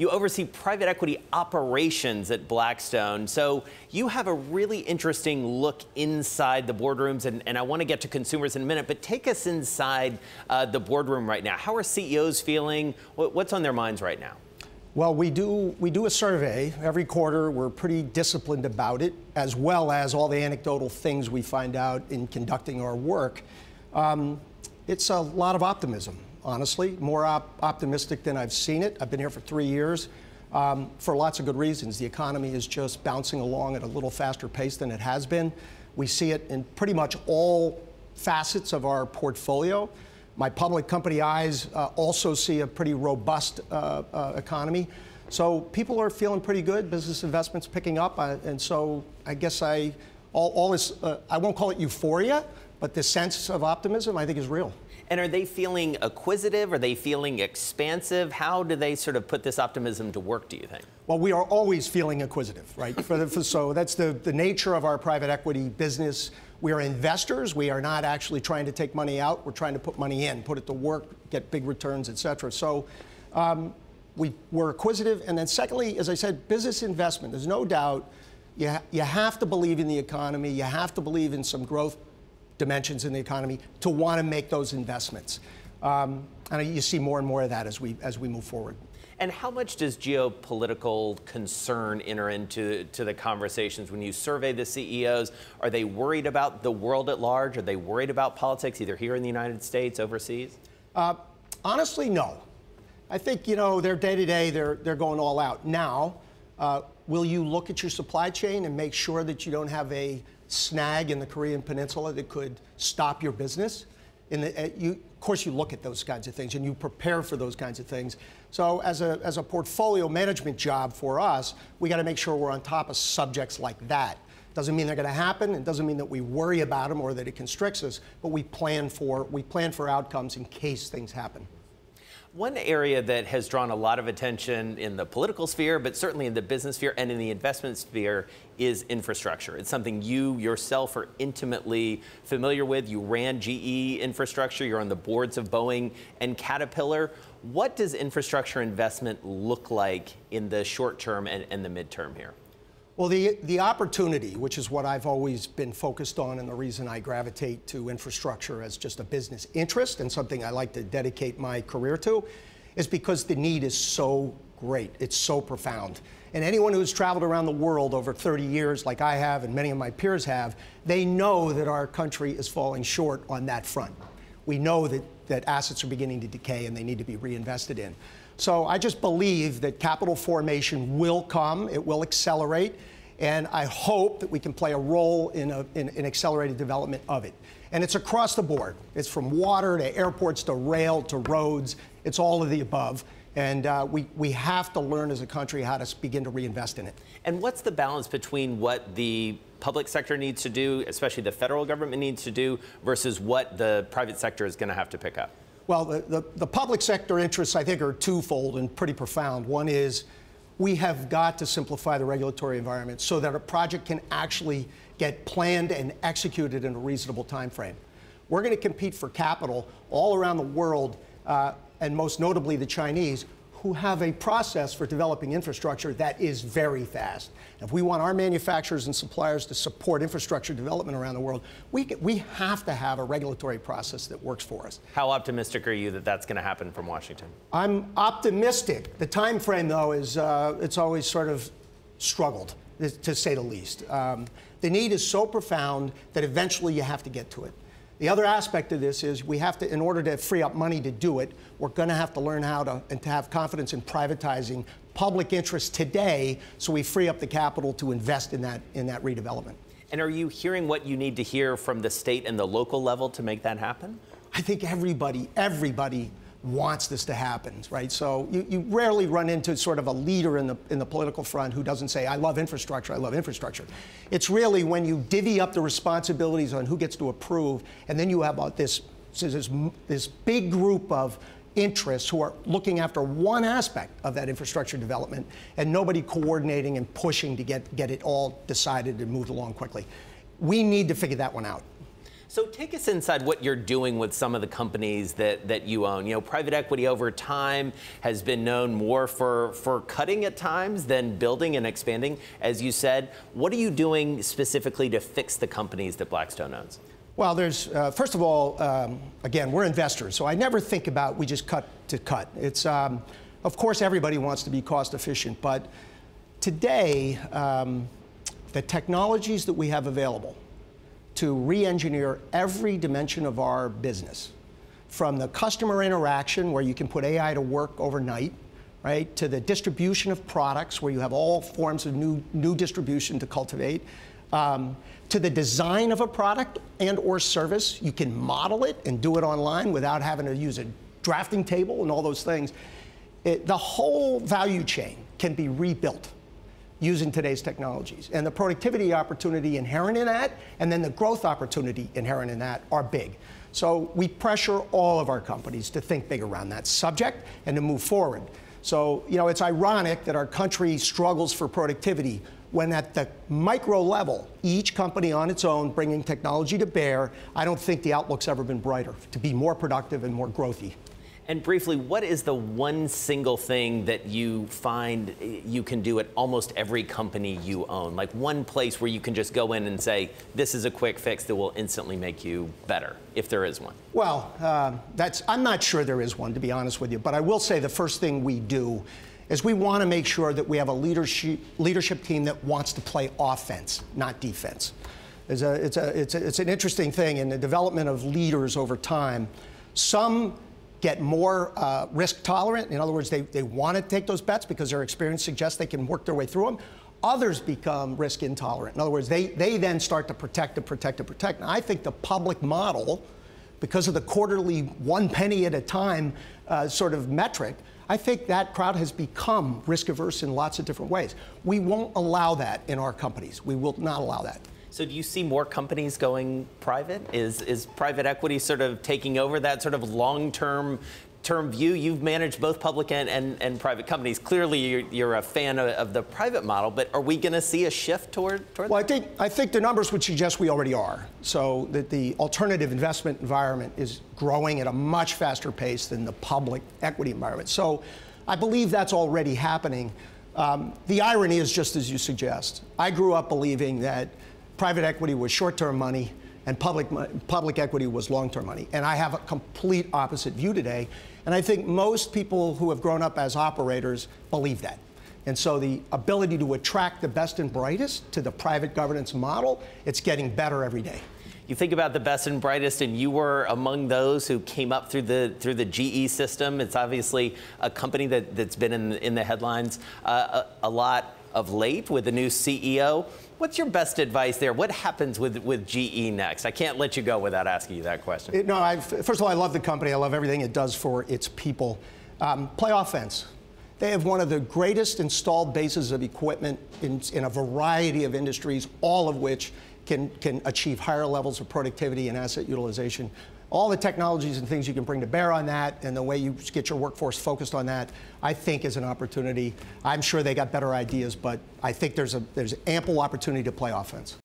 You oversee private equity operations at Blackstone. So you have a really interesting look inside the boardrooms, and I want to get to consumers in a minute, but take us inside the boardroom right now. How are CEOs feeling? What's on their minds right now? Well, we do a survey every quarter. We're pretty disciplined about it, as well as all the anecdotal things we find out in conducting our work. It's a lot of optimism, honestly, more optimistic than I've seen it. I've been here for 3 years for lots of good reasons. The economy is just bouncing along at a little faster pace than it has been. We see it in pretty much all facets of our portfolio. My public company eyes also see a pretty robust economy. So people are feeling pretty good. Business investments picking up. And so I guess all this, I won't call it euphoria, but the sense of optimism, I think, is real. And are they feeling acquisitive? Are they feeling expansive? How do they sort of put this optimism to work, do you think? Well, we are always feeling acquisitive, right? So that's the nature of our private equity business. We are investors. We are not actually trying to take money out. We're trying to put money in, put it to work, get big returns, et cetera. So we're acquisitive. And then secondly, as I said, business investment. There's no doubt you have to believe in the economy. You have to believe in some growth dimensions in the economy to want to make those investments. And you see more and more of that as we move forward. And how much does geopolitical concern enter into the conversations when you survey the CEOs? Are they worried about the world at large? Are they worried about politics, either here in the United States, overseas? Honestly, no. I think, their day-to-day, they're going all out. Now, will you look at your supply chain and make sure that you don't have a snag in the Korean Peninsula that could stop your business? Of course, you look at those kinds of things and you prepare for those kinds of things. So as a portfolio management job for us, we got to make sure we're on top of subjects like that. Doesn't mean they're going to happen. It doesn't mean that we worry about them or that it constricts us, but we plan for outcomes in case things happen. One area that has drawn a lot of attention in the political sphere, but certainly in the business sphere and in the investment sphere, is infrastructure. It's something you yourself are intimately familiar with. You ran GE infrastructure. You're on the boards of Boeing and Caterpillar. What does infrastructure investment look like in the short term and the midterm here? Well, the opportunity, which is what I've always been focused on and the reason I gravitate to infrastructure as just a business interest and something I like to dedicate my career to, is because the need is so great. It's so profound. And anyone who's traveled around the world over 30 years, like I have and many of my peers have, they know that our country is falling short on that front. We know that assets are beginning to decay and they need to be reinvested in. So I just believe that capital formation will come, it will accelerate, and I hope that we can play a role in accelerated development of it. And it's across the board. It's from water to airports to rail to roads. It's all of the above. And we have to learn as a country how to begin to reinvest in it. And what's the balance between what the public sector needs to do, especially the federal government needs to do, versus what the private sector is going to have to pick up? Well, the public sector interests, I think, are twofold and pretty profound. One is we have got to simplify the regulatory environment so that a project can actually get planned and executed in a reasonable time frame. We're going to compete for capital all around the world, and most notably the Chinese, who have a process for developing infrastructure that is very fast. If we want our manufacturers and suppliers to support infrastructure development around the world, we have to have a regulatory process that works for us. How optimistic are you that that's going to happen from Washington? I'm optimistic. The time frame, though, is it's always sort of struggled, to say the least. The need is so profound that eventually you have to get to it. The other aspect of this is we have to, in order to free up money to do it, we're going to have to learn how to have confidence in privatizing public interest today so we free up the capital to invest in that redevelopment. And are you hearing what you need to hear from the state and the local level to make that happen? I think everybody wants this to happen, right? So you rarely run into sort of a leader in the political front who doesn't say, I love infrastructure, I love infrastructure. It's really when you divvy up the responsibilities on who gets to approve, and then you have about this big group of interests who are looking after one aspect of that infrastructure development and nobody coordinating and pushing to get it all decided and moved along quickly. We need to figure that one out. So take us inside what you're doing with some of the companies that you own. You know, private equity over time has been known more for cutting at times than building and expanding. As you said, what are you doing specifically to fix the companies that Blackstone owns? Well, there's, first of all, again, we're investors, so I never think about we just cut to cut. It's, of course, everybody wants to be cost efficient, but today, the technologies that we have available to re-engineer every dimension of our business, from the customer interaction, where you can put AI to work overnight, right, to the distribution of products, where you have all forms of new distribution to cultivate, to the design of a product and or service. You can model it and do it online without having to use a drafting table and all those things. The whole value chain can be rebuilt using today's technologies. And the productivity opportunity inherent in that, and then the growth opportunity inherent in that, are big. So we pressure all of our companies to think big around that subject and to move forward. So, you know, it's ironic that our country struggles for productivity when at the micro level, each company on its own bringing technology to bear, I don't think the outlook's ever been brighter to be more productive and more growthy. And briefly, what is the one single thing that you find you can do at almost every company you own? Like one place where you can just go in and say, this is a quick fix that will instantly make you better, if there is one? Well, I'm not sure there is one, to be honest with you. But I will say the first thing we do is we want to make sure that we have a leadership team that wants to play offense, not defense. It's an interesting thing in the development of leaders over time. Some get more risk tolerant. In other words, they want to take those bets because their experience suggests they can work their way through them. Others become risk intolerant. In other words, they then start to protect. And I think the public model, because of the quarterly 1 penny at a time sort of metric, I think that crowd has become risk averse in lots of different ways. We won't allow that in our companies. We will not allow that. So do you see more companies going private? Is private equity sort of taking over that sort of long-term view? You've managed both public and private companies. Clearly, you're a fan of the private model, but are we going to see a shift toward well, that? I think the numbers would suggest we already are. So that the alternative investment environment is growing at a much faster pace than the public equity environment. So I believe that's already happening. The irony is just as you suggest. I grew up believing that private equity was short-term money and public equity was long-term money. And I have a complete opposite view today. And I think most people who have grown up as operators believe that. And so the ability to attract the best and brightest to the private governance model, it's getting better every day. You think about the best and brightest, and you were among those who came up through the GE system. It's obviously a company that's been in the headlines a lot of late with the new CEO. What's your best advice there? What happens with GE next? I can't let you go without asking you that question. First of all, I love the company. I love everything it does for its people. Play offense. They have one of the greatest installed bases of equipment in a variety of industries, all of which can achieve higher levels of productivity and asset utilization. All the technologies and things you can bring to bear on that and the way you get your workforce focused on that, I think is an opportunity. I'm sure they got better ideas, but I think there's ample opportunity to play offense.